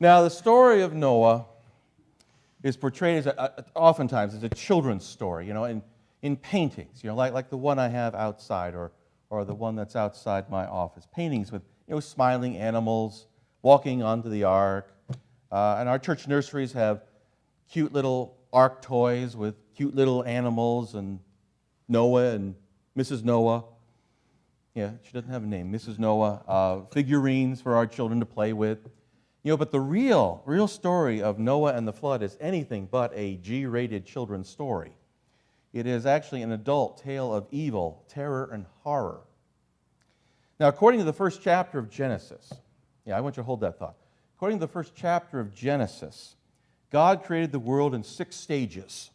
Now, the story of Noah is portrayed as oftentimes as a children's story, in paintings, like the one I have outside or the one that's outside my office. Paintings with, smiling animals walking onto the ark. And our church nurseries have cute little ark toys with cute little animals and Noah and Mrs. Noah. Yeah, she doesn't have a name, Mrs. Noah. Figurines for our children to play with. But the real story of Noah and the flood is anything but a G-rated children's story. It is actually an adult tale of evil, terror, and horror. Now, according to the first chapter of Genesis, I want you to hold that thought. According to the first chapter of Genesis, God created the world in 6 stages.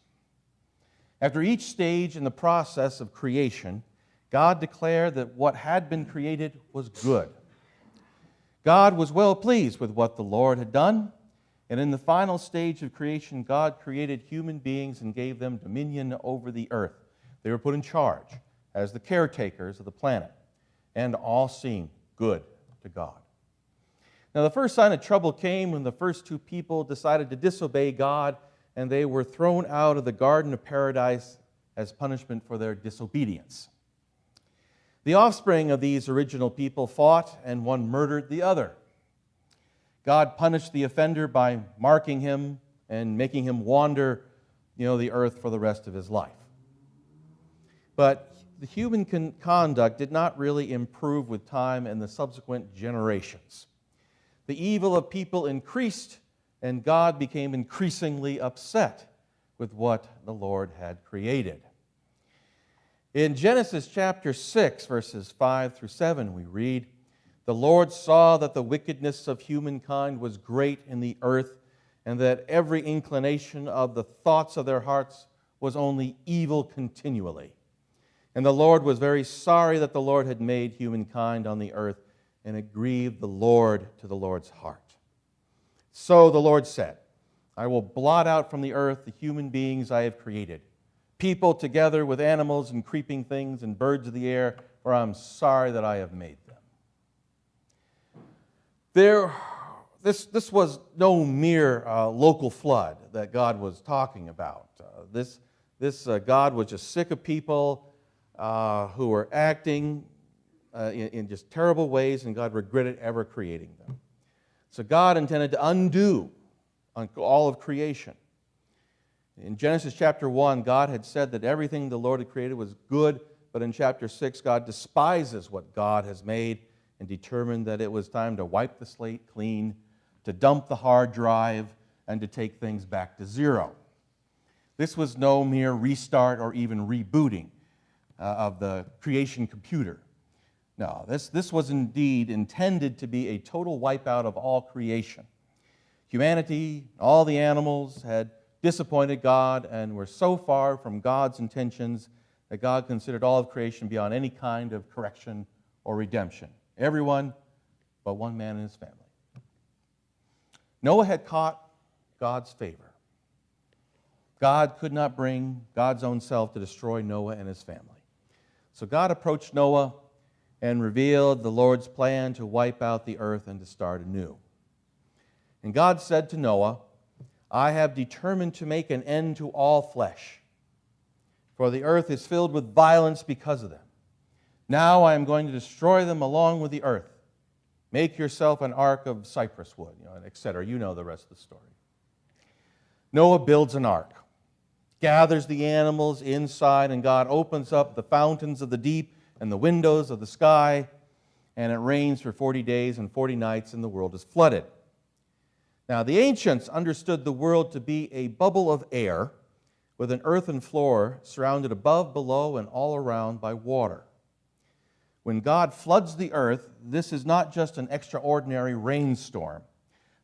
After each stage in the process of creation, God declared that what had been created was good. God was well pleased with what the Lord had done, and in the final stage of creation, God created human beings and gave them dominion over the earth. They were put in charge as the caretakers of the planet, and all seemed good to God. Now, the first sign of trouble came when the first 2 people decided to disobey God, and they were thrown out of the Garden of Paradise as punishment for their disobedience. The offspring of these original people fought, and one murdered the other. God punished the offender by marking him and making him wander, the earth for the rest of his life. But the human conduct did not really improve with time and the subsequent generations. The evil of people increased, and God became increasingly upset with what the Lord had created. In Genesis chapter 6, verses 5 through 7, we read, "The Lord saw that the wickedness of humankind was great in the earth, and that every inclination of the thoughts of their hearts was only evil continually. And the Lord was very sorry that the Lord had made humankind on the earth, and it grieved the Lord to the Lord's heart. So the Lord said, I will blot out from the earth the human beings I have created, people together with animals and creeping things and birds of the air, for I am sorry that I have made them." This was no mere local flood that God was talking about. God was just sick of people who were acting in just terrible ways, and God regretted ever creating them. So God intended to undo all of creation. In Genesis chapter 1, God had said that everything the Lord had created was good, but in chapter 6, God despises what God has made and determined that it was time to wipe the slate clean, to dump the hard drive, and to take things back to zero. This was no mere restart or even rebooting of the creation computer. No, this was indeed intended to be a total wipeout of all creation. Humanity, all the animals had disappointed God and were so far from God's intentions that God considered all of creation beyond any kind of correction or redemption. Everyone but one man and his family. Noah had caught God's favor. God could not bring God's own self to destroy Noah and his family. So God approached Noah and revealed the Lord's plan to wipe out the earth and to start anew. And God said to Noah, I have determined to make an end to all flesh, for the earth is filled with violence because of them. Now I am going to destroy them along with the earth. Make yourself an ark of cypress wood, etc. You know the rest of the story. Noah builds an ark, gathers the animals inside, and God opens up the fountains of the deep and the windows of the sky, and it rains for 40 days and 40 nights, and the world is flooded. Now, the ancients understood the world to be a bubble of air with an earthen floor surrounded above, below, and all around by water. When God floods the earth, this is not just an extraordinary rainstorm.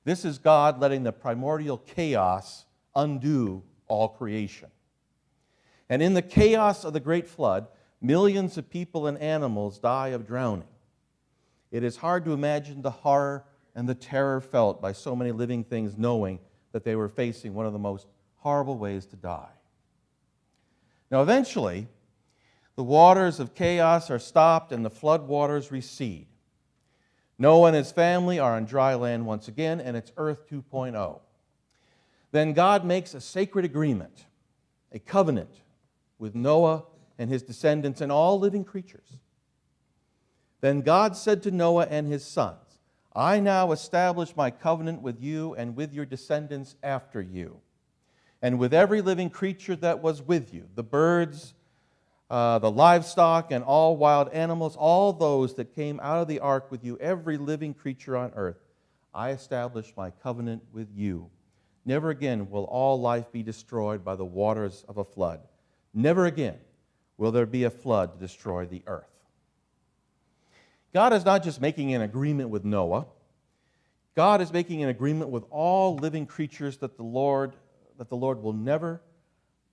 This is God letting the primordial chaos undo all creation. And in the chaos of the great flood, millions of people and animals die of drowning. It is hard to imagine the horror and the terror felt by so many living things knowing that they were facing one of the most horrible ways to die. Now, eventually, the waters of chaos are stopped and the flood waters recede. Noah and his family are on dry land once again, and it's Earth 2.0. Then God makes a sacred agreement, a covenant with Noah and his descendants and all living creatures. Then God said to Noah and his sons, I now establish my covenant with you and with your descendants after you, and with every living creature that was with you, the birds, the livestock, and all wild animals, all those that came out of the ark with you, every living creature on earth. I establish my covenant with you. Never again will all life be destroyed by the waters of a flood. Never again will there be a flood to destroy the earth. God is not just making an agreement with Noah. God is making an agreement with all living creatures that the Lord will never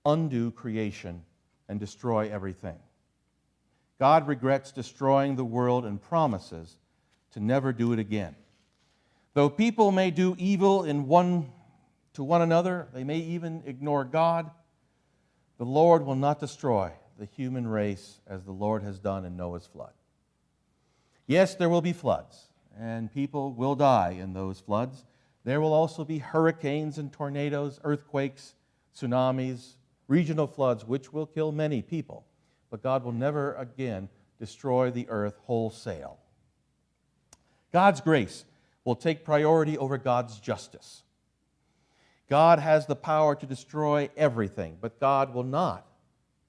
undo creation and destroy everything. God regrets destroying the world and promises to never do it again. Though people may do evil to one another, they may even ignore God, the Lord will not destroy the human race as the Lord has done in Noah's flood. Yes, there will be floods, and people will die in those floods. There will also be hurricanes and tornadoes, earthquakes, tsunamis, regional floods, which will kill many people. But God will never again destroy the earth wholesale. God's grace will take priority over God's justice. God has the power to destroy everything, but God will not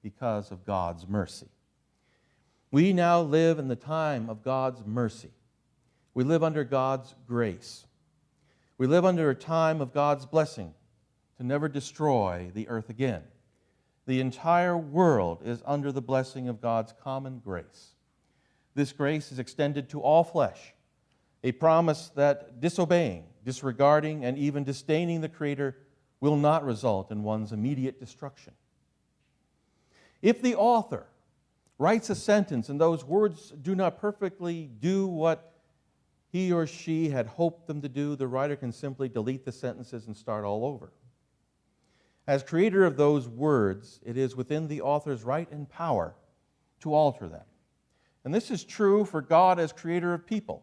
because of God's mercy. We now live in the time of God's mercy. We live under God's grace. We live under a time of God's blessing to never destroy the earth again. The entire world is under the blessing of God's common grace. This grace is extended to all flesh, a promise that disobeying, disregarding, and even disdaining the Creator will not result in one's immediate destruction. If the author writes a sentence and those words do not perfectly do what he or she had hoped them to do, the writer can simply delete the sentences and start all over. As creator of those words, it is within the author's right and power to alter them. And this is true for God as creator of people.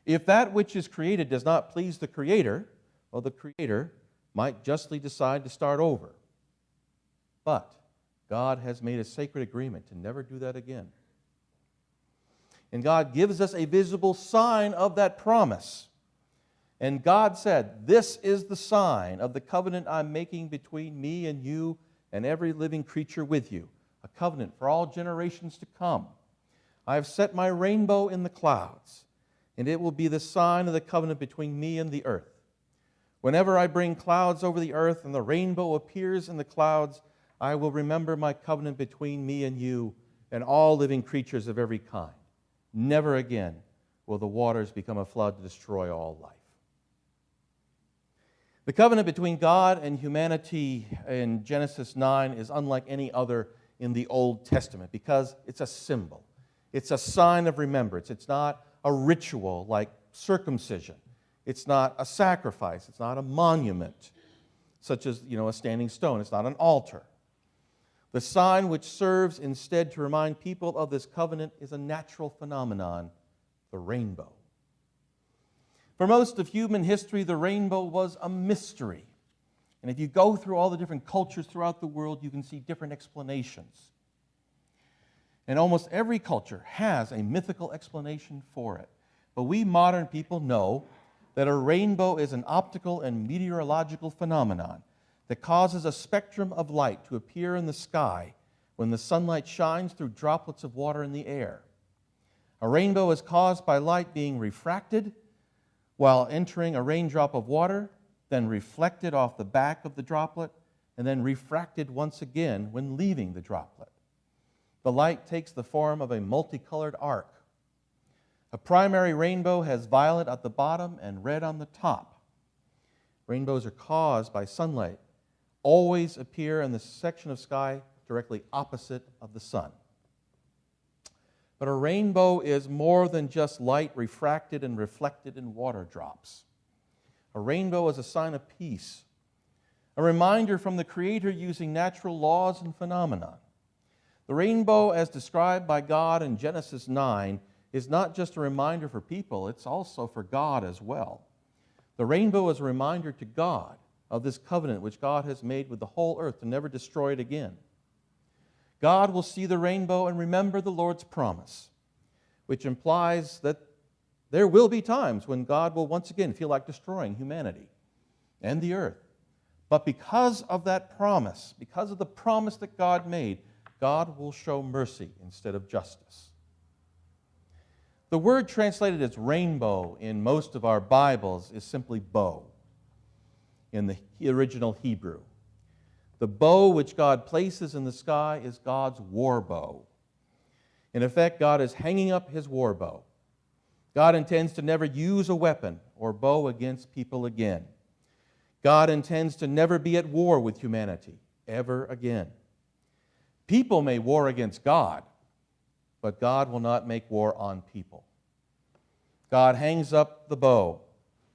If that which is created does not please the Creator, well, the Creator might justly decide to start over. But God has made a sacred agreement to never do that again. And God gives us a visible sign of that promise. And God said, this is the sign of the covenant I'm making between me and you and every living creature with you, a covenant for all generations to come. I have set my rainbow in the clouds, and it will be the sign of the covenant between me and the earth. Whenever I bring clouds over the earth and the rainbow appears in the clouds, I will remember my covenant between me and you and all living creatures of every kind. Never again will the waters become a flood to destroy all life. The covenant between God and humanity in Genesis 9 is unlike any other in the Old Testament because it's a symbol. It's a sign of remembrance. It's not a ritual like circumcision. It's not a sacrifice. It's not a monument, such as, a standing stone. It's not an altar. The sign which serves instead to remind people of this covenant is a natural phenomenon, the rainbow. For most of human history, the rainbow was a mystery. And if you go through all the different cultures throughout the world, you can see different explanations. And almost every culture has a mythical explanation for it. But we modern people know that a rainbow is an optical and meteorological phenomenon that causes a spectrum of light to appear in the sky when the sunlight shines through droplets of water in the air. A rainbow is caused by light being refracted while entering a raindrop of water, then reflected off the back of the droplet, and then refracted once again when leaving the droplet. The light takes the form of a multicolored arc. A primary rainbow has violet at the bottom and red on the top. Rainbows are caused by sunlight, always appear in the section of sky directly opposite of the sun. But a rainbow is more than just light refracted and reflected in water drops. A rainbow is a sign of peace, a reminder from the Creator using natural laws and phenomena. The rainbow, as described by God in Genesis 9, is not just a reminder for people, it's also for God as well. The rainbow is a reminder to God of this covenant which God has made with the whole earth to never destroy it again. God will see the rainbow and remember the Lord's promise, which implies that there will be times when God will once again feel like destroying humanity and the earth. But because of that promise, because of the promise that God made, God will show mercy instead of justice. The word translated as rainbow in most of our Bibles is simply bow in the original Hebrew. The bow which God places in the sky is God's war bow. In effect, God is hanging up his war bow. God intends to never use a weapon or bow against people again. God intends to never be at war with humanity ever again. People may war against God, but God will not make war on people. God hangs up the bow.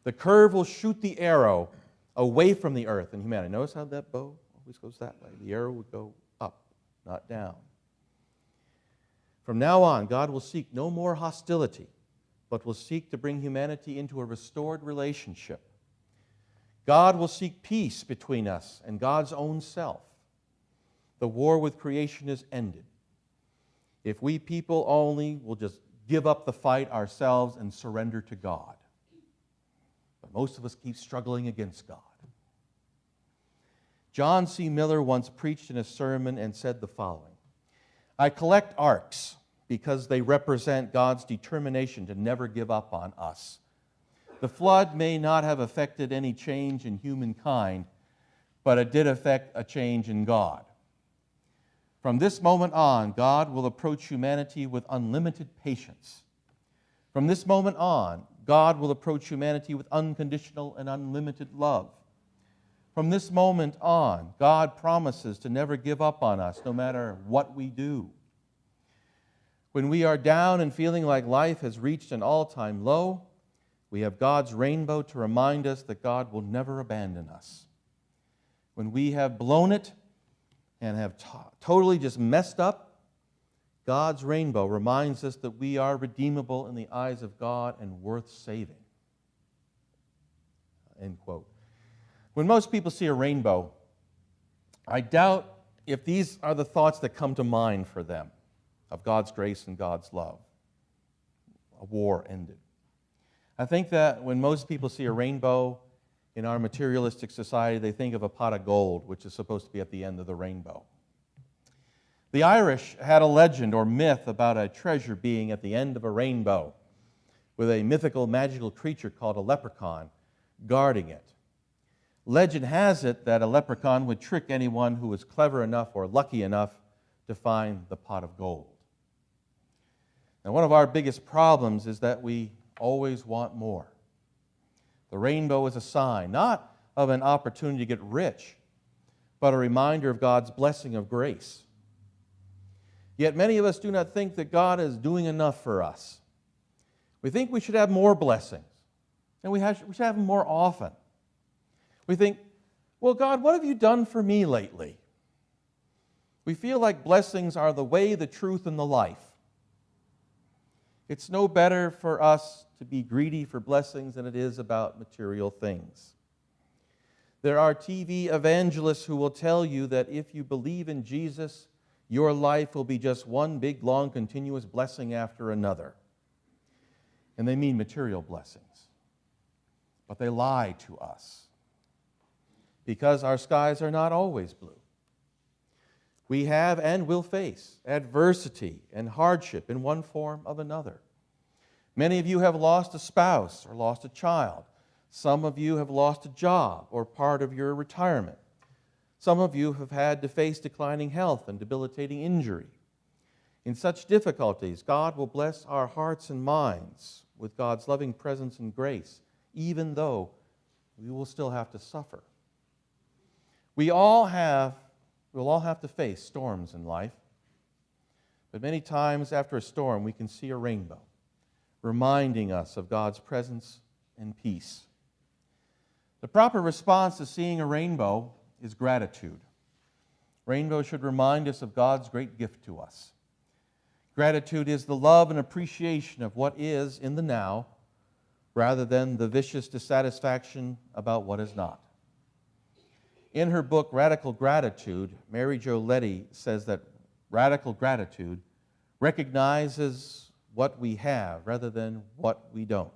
The curve will shoot the arrow away from the earth and humanity. Notice how that bow always goes that way. The arrow would go up, not down. From now on, God will seek no more hostility, but will seek to bring humanity into a restored relationship. God will seek peace between us and God's own self. The war with creation is ended. If we people only will just give up the fight ourselves and surrender to God. But most of us keep struggling against God. John C. Miller once preached in a sermon and said the following: I collect arcs because they represent God's determination to never give up on us. The flood may not have affected any change in humankind, but it did affect a change in God. From this moment on, God will approach humanity with unlimited patience. From this moment on, God will approach humanity with unconditional and unlimited love. From this moment on, God promises to never give up on us, no matter what we do. When we are down and feeling like life has reached an all-time low, we have God's rainbow to remind us that God will never abandon us. When we have blown it and have totally just messed up, God's rainbow reminds us that we are redeemable in the eyes of God and worth saving. End quote. When most people see a rainbow, I doubt if these are the thoughts that come to mind for them of God's grace and God's love. A war ended. I think that when most people see a rainbow in our materialistic society, they think of a pot of gold, which is supposed to be at the end of the rainbow. The Irish had a legend or myth about a treasure being at the end of a rainbow, with a mythical, magical creature called a leprechaun guarding it. Legend has it that a leprechaun would trick anyone who was clever enough or lucky enough to find the pot of gold. Now, one of our biggest problems is that we always want more. The rainbow is a sign, not of an opportunity to get rich, but a reminder of God's blessing of grace. Yet many of us do not think that God is doing enough for us. We think we should have more blessings, and we should have them more often. We think, well, God, what have you done for me lately? We feel like blessings are the way, the truth, and the life. It's no better for us to be greedy for blessings than it is about material things. There are TV evangelists who will tell you that if you believe in Jesus, your life will be just one big, long, continuous blessing after another. And they mean material blessings. But they lie to us, because our skies are not always blue. We have and will face adversity and hardship in one form or another. Many of you have lost a spouse or lost a child. Some of you have lost a job or part of your retirement. Some of you have had to face declining health and debilitating injury. In such difficulties, God will bless our hearts and minds with God's loving presence and grace, even though we will still have to suffer. We'll all have to face storms in life, but many times after a storm, we can see a rainbow, reminding us of God's presence and peace. The proper response to seeing a rainbow is gratitude. Rainbow should remind us of God's great gift to us. Gratitude is the love and appreciation of what is in the now, rather than the vicious dissatisfaction about what is not. In her book, Radical Gratitude, Mary Jo Leddy says that radical gratitude recognizes what we have rather than what we don't.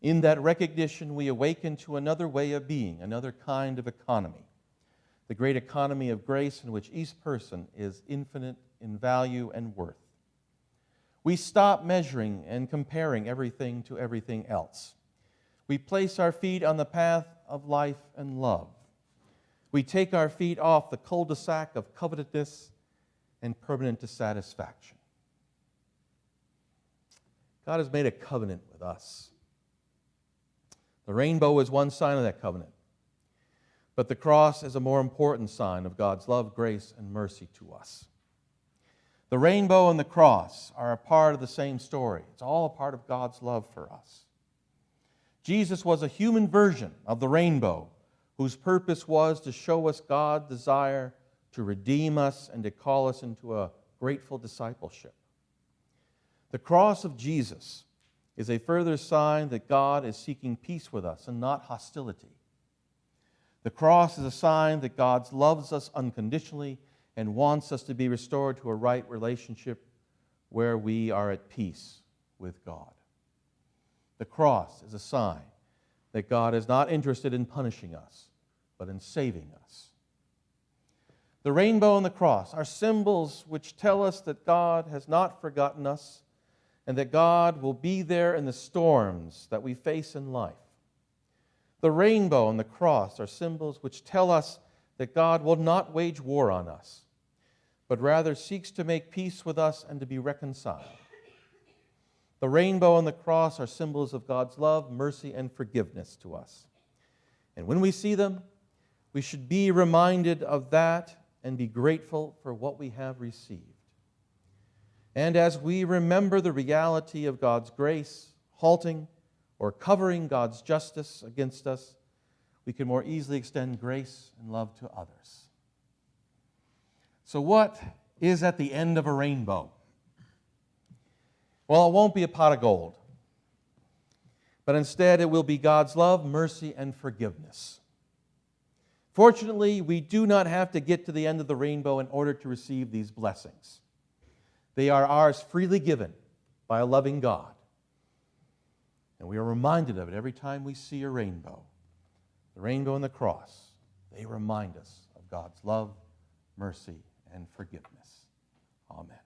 In that recognition, we awaken to another way of being, another kind of economy, the great economy of grace in which each person is infinite in value and worth. We stop measuring and comparing everything to everything else. We place our feet on the path of life and love. We take our feet off the cul-de-sac of covetousness and permanent dissatisfaction. God has made a covenant with us. The rainbow is one sign of that covenant, but the cross is a more important sign of God's love, grace, and mercy to us. The rainbow and the cross are a part of the same story. It's all a part of God's love for us. Jesus was a human version of the rainbow, whose purpose was to show us God's desire to redeem us and to call us into a grateful discipleship. The cross of Jesus is a further sign that God is seeking peace with us and not hostility. The cross is a sign that God loves us unconditionally and wants us to be restored to a right relationship where we are at peace with God. The cross is a sign that God is not interested in punishing us, but in saving us. The rainbow and the cross are symbols which tell us that God has not forgotten us and that God will be there in the storms that we face in life. The rainbow and the cross are symbols which tell us that God will not wage war on us, but rather seeks to make peace with us and to be reconciled. The rainbow and the cross are symbols of God's love, mercy, and forgiveness to us. And when we see them, we should be reminded of that and be grateful for what we have received. And as we remember the reality of God's grace, halting or covering God's justice against us, we can more easily extend grace and love to others. So what is at the end of a rainbow? Well, it won't be a pot of gold, but instead it will be God's love, mercy, and forgiveness. Fortunately, we do not have to get to the end of the rainbow in order to receive these blessings. They are ours freely given by a loving God. And we are reminded of it every time we see a rainbow. The rainbow and the cross, they remind us of God's love, mercy, and forgiveness. Amen.